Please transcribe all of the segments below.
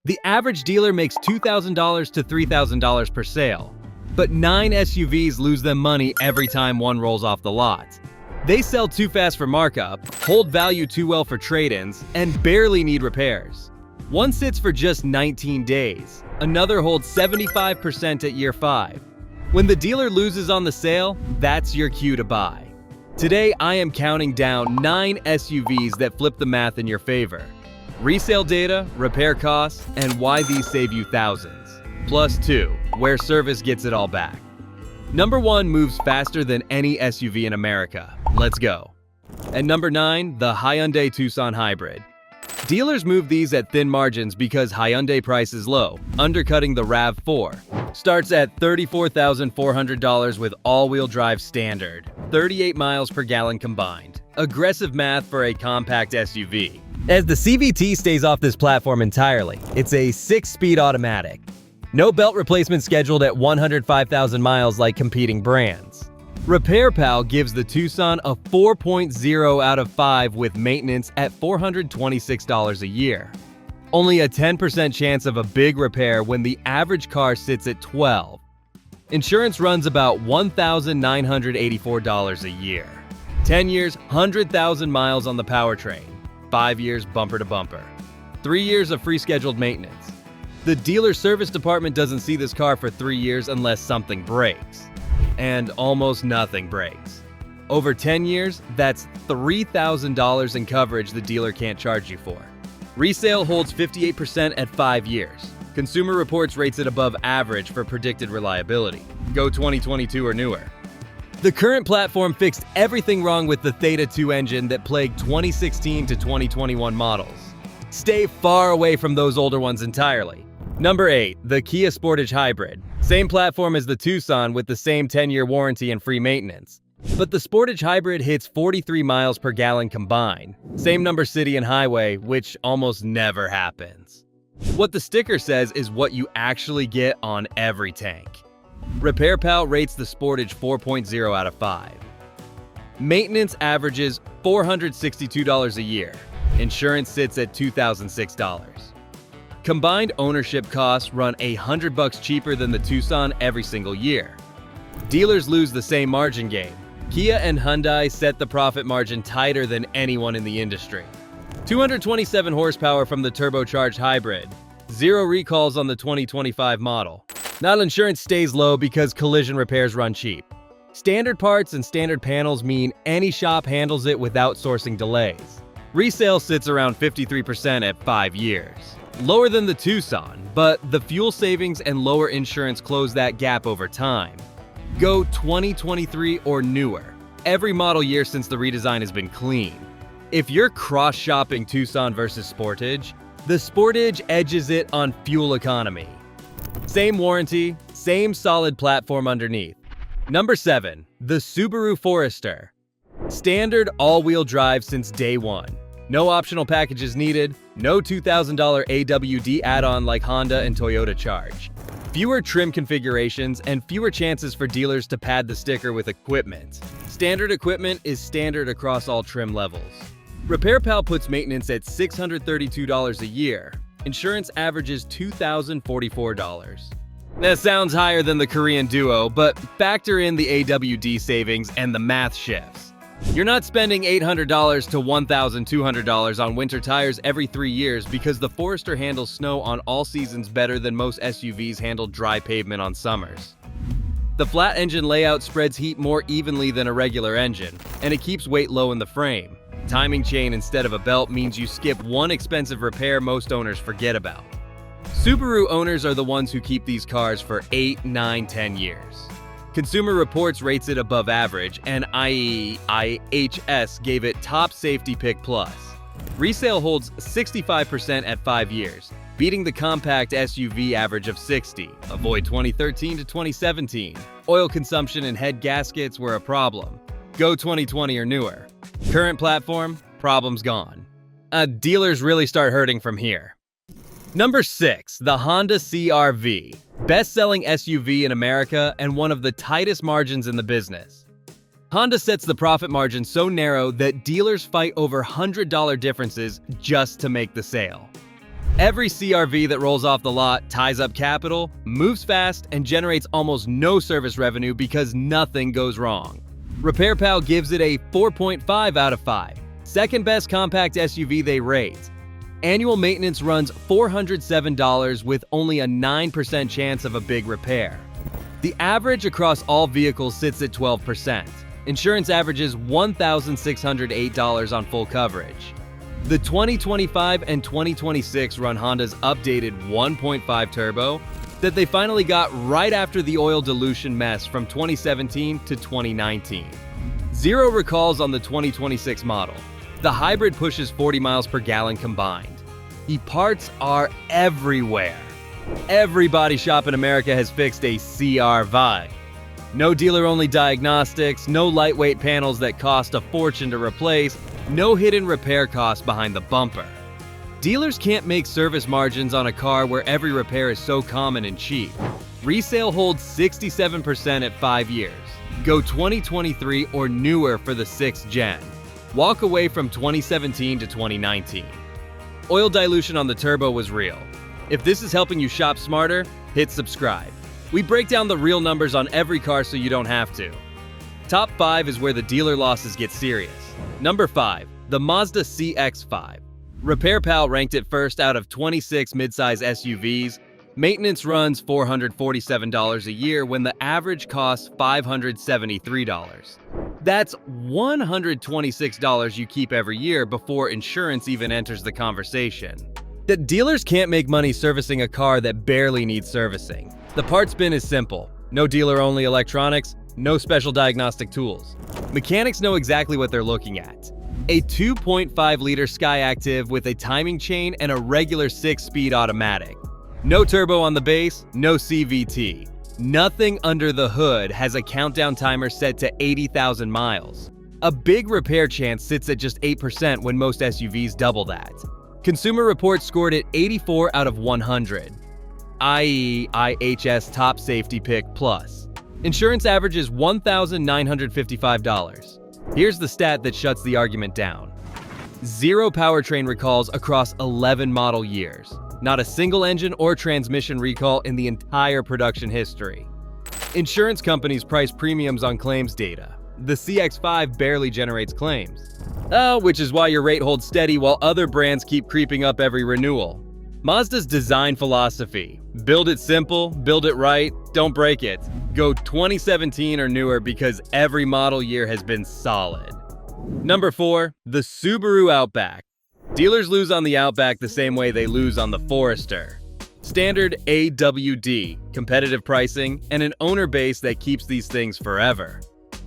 The average dealer makes $2,000 to $3,000 per sale, but 9 SUVs lose them money every time one rolls off the lot. They sell too fast for markup, hold value too well for trade-ins, and barely need repairs. One sits for just 19 days, another holds 75% at year 5. When the dealer loses on the sale, that's your cue to buy. Today, I am counting down 9 SUVs that flip the math in your favor. Resale data, repair costs, and why these save you thousands. Plus 2, where service gets it all back. Number 1 moves faster than any SUV in America. Let's go. And number 9, the Hyundai Tucson Hybrid. Dealers move these at thin margins because Hyundai price is low, undercutting the RAV4. Starts at $34,400 with all-wheel drive standard, 38 miles per gallon combined. Aggressive math for a compact SUV. As the CVT stays off this platform entirely, it's a 6-speed automatic. No belt replacement scheduled at 105,000 miles like competing brands. RepairPal gives the Tucson a 4.0 out of 5 with maintenance at $426 a year. Only a 10% chance of a big repair when the average car sits at 12. Insurance runs about $1,984 a year. 10 years, 100,000 miles on the powertrain. 5 years bumper to bumper. 3 years of free scheduled maintenance. The dealer service department doesn't see this car for 3 years unless something breaks. And almost nothing breaks. Over 10 years, that's $3,000 in coverage the dealer can't charge you for. Resale holds 58% at 5 years. Consumer Reports rates it above average for predicted reliability. Go 2022 or newer. The current platform fixed everything wrong with the Theta 2 engine that plagued 2016 to 2021 models. Stay far away from those older ones entirely. Number 8, the Kia Sportage Hybrid. Same platform as the Tucson with the same 10-year warranty and free maintenance. But the Sportage Hybrid hits 43 miles per gallon combined. Same number city and highway, which almost never happens. What the sticker says is what you actually get on every tank. RepairPal rates the Sportage 4.0 out of 5. Maintenance averages $462 a year. Insurance sits at $2,006. Combined ownership costs run $100 cheaper than the Tucson every single year. Dealers lose the same margin gain. Kia and Hyundai set the profit margin tighter than anyone in the industry. 227 horsepower from the turbocharged hybrid. 0 recalls on the 2025 model. Non-insurance stays low because collision repairs run cheap. Standard parts and standard panels mean any shop handles it without sourcing delays. Resale sits around 53% at 5 years. Lower than the Tucson, but the fuel savings and lower insurance close that gap over time. Go 2023 or newer. Every model year since the redesign has been clean. If you're cross-shopping Tucson versus Sportage, the Sportage edges it on fuel economy. Same warranty, same solid platform underneath. Number 7, the Subaru Forester. Standard all-wheel drive since day one. No optional packages needed, no $2,000 AWD add-on like Honda and Toyota charge. Fewer trim configurations and fewer chances for dealers to pad the sticker with equipment. Standard equipment is standard across all trim levels. RepairPal puts maintenance at $632 a year. Insurance averages $2,044. That sounds higher than the Korean Duo, but factor in the AWD savings and the math shifts. You're not spending $800 to $1,200 on winter tires every 3 years because the Forester handles snow on all seasons better than most SUVs handle dry pavement on summers. The flat engine layout spreads heat more evenly than a regular engine, and it keeps weight low in the frame. Timing chain instead of a belt means you skip one expensive repair most owners forget about. Subaru owners are the ones who keep these cars for 8, 9, 10 years. Consumer Reports rates it above average, and IHS gave it top safety pick plus. Resale holds 65% at 5 years, beating the compact SUV average of 60. Avoid 2013 to 2017. Oil consumption and head gaskets were a problem. Go 2020 or newer. Current platform, problems gone. Dealers really start hurting from here. Number 6, the Honda CR-V. Best-selling SUV in America and one of the tightest margins in the business. Honda sets the profit margin so narrow that dealers fight over $100 differences just to make the sale. Every CRV that rolls off the lot ties up capital, moves fast, and generates almost no service revenue because nothing goes wrong. RepairPal gives it a 4.5 out of 5, second best compact SUV they rate. Annual maintenance runs $407 with only a 9% chance of a big repair. The average across all vehicles sits at 12%. Insurance averages $1,608 on full coverage. The 2025 and 2026 run Honda's updated 1.5 turbo that they finally got right after the oil dilution mess from 2017 to 2019. Zero recalls on the 2026 model. The hybrid pushes 40 miles per gallon combined. The parts are everywhere. Every body shop in America has fixed a CR-V. No dealer-only diagnostics, no lightweight panels that cost a fortune to replace, no hidden repair costs behind the bumper. Dealers can't make service margins on a car where every repair is so common and cheap. Resale holds 67% at 5 years. Go 2023 or newer for the 6th gen. Walk away from 2017 to 2019. Oil dilution on the turbo was real. If this is helping you shop smarter, hit subscribe. We break down the real numbers on every car so you don't have to. Top 5 is where the dealer losses get serious. Number 5, the Mazda CX-5. RepairPal ranked it first out of 26 midsize SUVs. Maintenance runs $447 a year when the average costs $573. That's $126 you keep every year before insurance even enters the conversation. That dealers can't make money servicing a car that barely needs servicing. The parts bin is simple. No dealer-only electronics, no special diagnostic tools. Mechanics know exactly what they're looking at. A 2.5-liter Skyactiv with a timing chain and a regular 6-speed automatic. No turbo on the base, no CVT. Nothing under the hood has a countdown timer set to 80,000 miles. A big repair chance sits at just 8% when most SUVs double that. Consumer Reports scored it 84 out of 100, i.e. IHS Top Safety Pick Plus. Insurance averages $1,955. Here's the stat that shuts the argument down. 0 powertrain recalls across 11 model years. Not a single engine or transmission recall in the entire production history. Insurance companies price premiums on claims data. The CX-5 barely generates claims. Which is why your rate holds steady while other brands keep creeping up every renewal. Mazda's design philosophy: build it simple, build it right, don't break it. Go 2017 or newer because every model year has been solid. Number 4, the Subaru Outback. Dealers lose on the Outback the same way they lose on the Forester. Standard AWD, competitive pricing, and an owner base that keeps these things forever.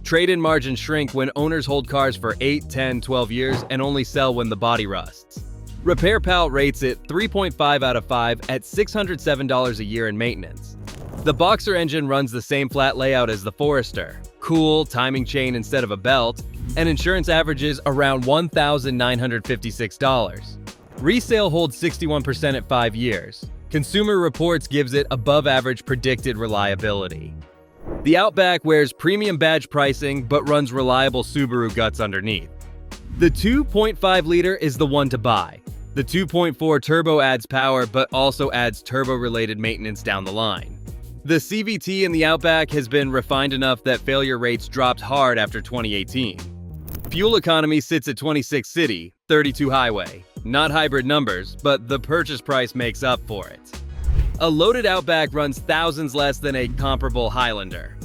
Trade-in margins shrink when owners hold cars for 8, 10, 12 years and only sell when the body rusts. RepairPal rates it 3.5 out of 5 at $607 a year in maintenance. The Boxer engine runs the same flat layout as the Forester, cool, timing chain instead of a belt, and insurance averages around $1,956. Resale holds 61% at 5 years. Consumer Reports gives it above-average predicted reliability. The Outback wears premium badge pricing but runs reliable Subaru guts underneath. The 2.5-liter is the one to buy. The 2.4 turbo adds power but also adds turbo-related maintenance down the line. The CVT in the Outback has been refined enough that failure rates dropped hard after 2018. Fuel economy sits at 26 city, 32 highway. Not hybrid numbers, but the purchase price makes up for it. A loaded Outback runs thousands less than a comparable Highlander.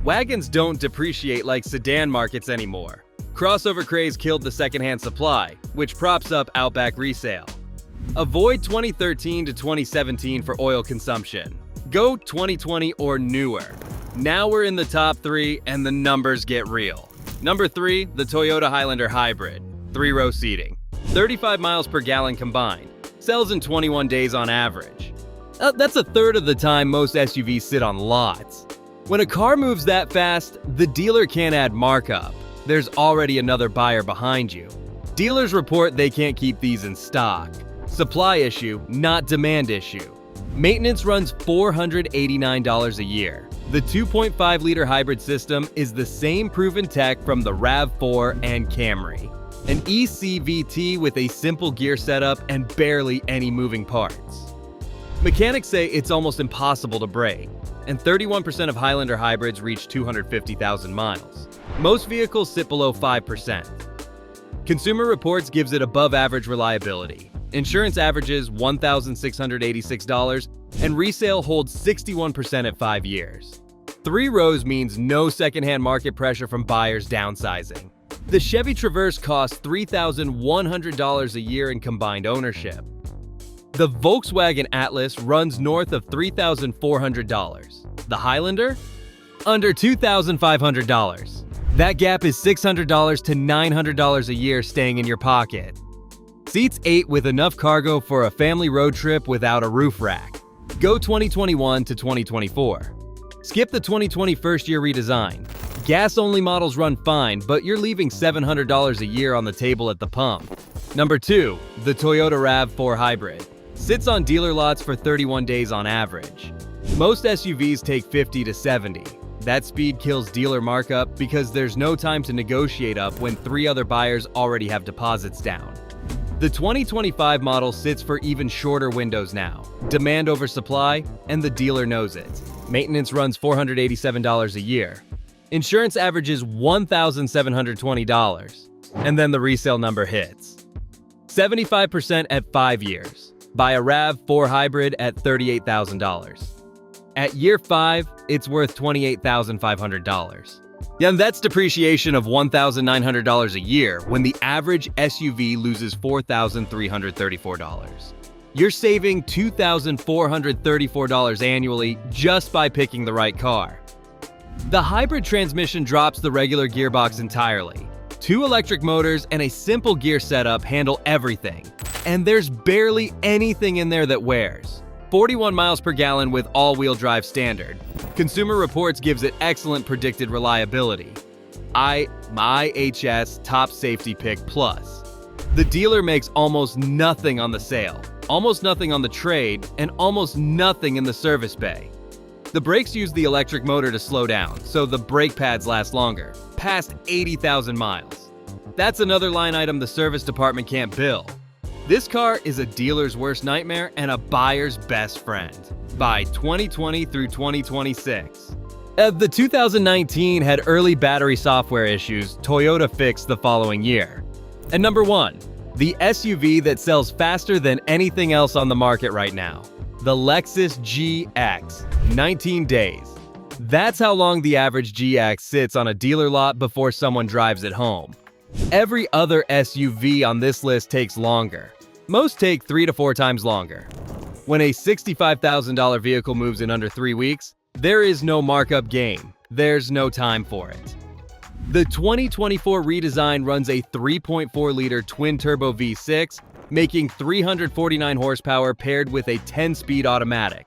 Wagons don't depreciate like sedan markets anymore. Crossover craze killed the secondhand supply, which props up Outback resale. Avoid 2013 to 2017 for oil consumption. Go 2020 or newer. Now we're in the top 3 and the numbers get real. Number 3, the Toyota Highlander Hybrid. 3-row seating. 35 miles per gallon combined. Sells in 21 days on average. That's a third of the time most SUVs sit on lots. When a car moves that fast, the dealer can't add markup. There's already another buyer behind you. Dealers report they can't keep these in stock. Supply issue, not demand issue. Maintenance runs $489 a year. The 2.5-liter hybrid system is the same proven tech from the RAV4 and Camry. An eCVT with a simple gear setup and barely any moving parts. Mechanics say it's almost impossible to break, and 31% of Highlander hybrids reach 250,000 miles. Most vehicles sit below 5%. Consumer Reports gives it above average reliability. Insurance averages $1,686, and resale holds 61% at 5 years. 3 rows means no secondhand market pressure from buyers downsizing. The Chevy Traverse costs $3,100 a year in combined ownership. The Volkswagen Atlas runs north of $3,400. The Highlander? Under $2,500. That gap is $600 to $900 a year staying in your pocket. Seats 8 with enough cargo for a family road trip without a roof rack. Go 2021 to 2024. Skip the 2020 first-year redesign. Gas-only models run fine, but you're leaving $700 a year on the table at the pump. Number 2, the Toyota RAV4 Hybrid. Sits on dealer lots for 31 days on average. Most SUVs take 50 to 70. That speed kills dealer markup because there's no time to negotiate up when 3 other buyers already have deposits down. The 2025 model sits for even shorter windows now. Demand over supply, and the dealer knows it. Maintenance runs $487 a year. Insurance averages $1,720. And then the resale number hits. 75% at 5 years. Buy a RAV4 Hybrid at $38,000. At year 5, it's worth $28,500. Yeah, and that's depreciation of $1,900 a year when the average SUV loses $4,334. You're saving $2,434 annually just by picking the right car. The hybrid transmission drops the regular gearbox entirely. 2 electric motors and a simple gear setup handle everything. And there's barely anything in there that wears. 41 miles per gallon with all-wheel drive standard. Consumer Reports gives it excellent predicted reliability. IHS Top Safety Pick Plus. The dealer makes almost nothing on the sale, almost nothing on the trade, and almost nothing in the service bay. The brakes use the electric motor to slow down, so the brake pads last longer, past 80,000 miles. That's another line item the service department can't bill. This car is a dealer's worst nightmare and a buyer's best friend. By 2020 through 2026. The 2019 had early battery software issues Toyota fixed the following year. And number 1, the SUV that sells faster than anything else on the market right now. The Lexus GX, 19 days. That's how long the average GX sits on a dealer lot before someone drives it home. Every other SUV on this list takes longer. Most take 3 to 4 times longer. When a $65,000 vehicle moves in under 3 weeks, there is no markup game. There's no time for it. The 2024 redesign runs a 3.4-liter twin-turbo V6, making 349 horsepower paired with a 10-speed automatic.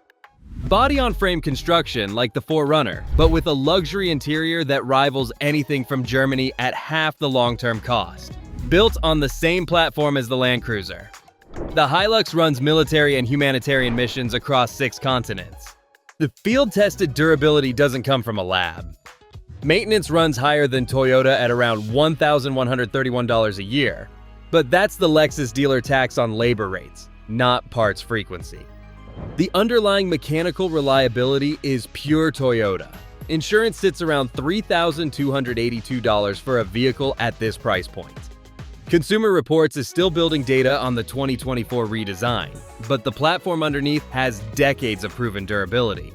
Body-on-frame construction like the 4Runner, but with a luxury interior that rivals anything from Germany at half the long-term cost. Built on the same platform as the Land Cruiser. The Hilux runs military and humanitarian missions across 6 continents. The field-tested durability doesn't come from a lab. Maintenance runs higher than Toyota at around $1,131 a year, but that's the Lexus dealer tax on labor rates, not parts frequency. The underlying mechanical reliability is pure Toyota. Insurance sits around $3,282 for a vehicle at this price point. Consumer Reports is still building data on the 2024 redesign, but the platform underneath has decades of proven durability.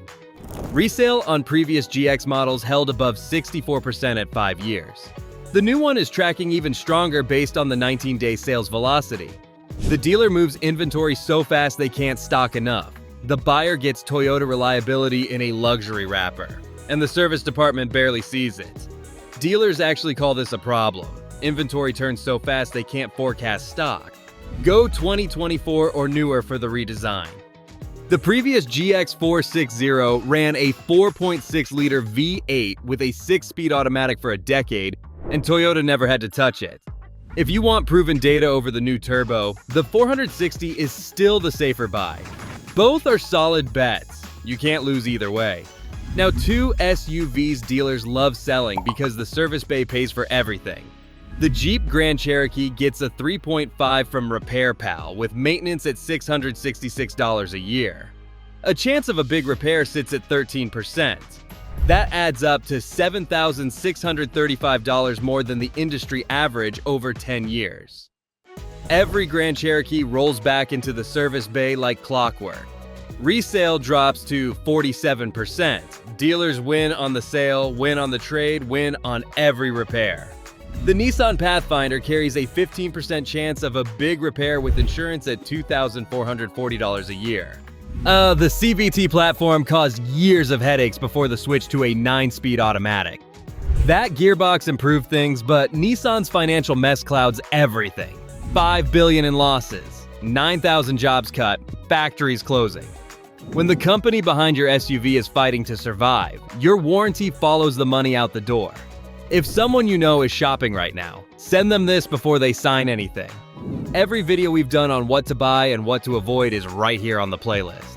Resale on previous GX models held above 64% at 5 years. The new one is tracking even stronger based on the 19-day sales velocity. The dealer moves inventory so fast they can't stock enough. The buyer gets Toyota reliability in a luxury wrapper, and the service department barely sees it. Dealers actually call this a problem. Inventory turns so fast they can't forecast stock. Go 2024 or newer for the redesign. The previous GX460 ran a 4.6-liter V8 with a 6-speed automatic for a decade, and Toyota never had to touch it. If you want proven data over the new turbo, the 460 is still the safer buy. Both are solid bets. You can't lose either way. Now, 2 SUVs dealers love selling because the service bay pays for everything. The Jeep Grand Cherokee gets a 3.5 from Repair Pal with maintenance at $666 a year. A chance of a big repair sits at 13%. That adds up to $7,635 more than the industry average over 10 years. Every Grand Cherokee rolls back into the service bay like clockwork. Resale drops to 47%. Dealers win on the sale, win on the trade, win on every repair. The Nissan Pathfinder carries a 15% chance of a big repair with insurance at $2,440 a year. The CVT platform caused years of headaches before the switch to a 9-speed automatic. That gearbox improved things, but Nissan's financial mess clouds everything. $5 billion in losses, 9,000 jobs cut, factories closing. When the company behind your SUV is fighting to survive, your warranty follows the money out the door. If someone you know is shopping right now, send them this before they sign anything. Every video we've done on what to buy and what to avoid is right here on the playlist.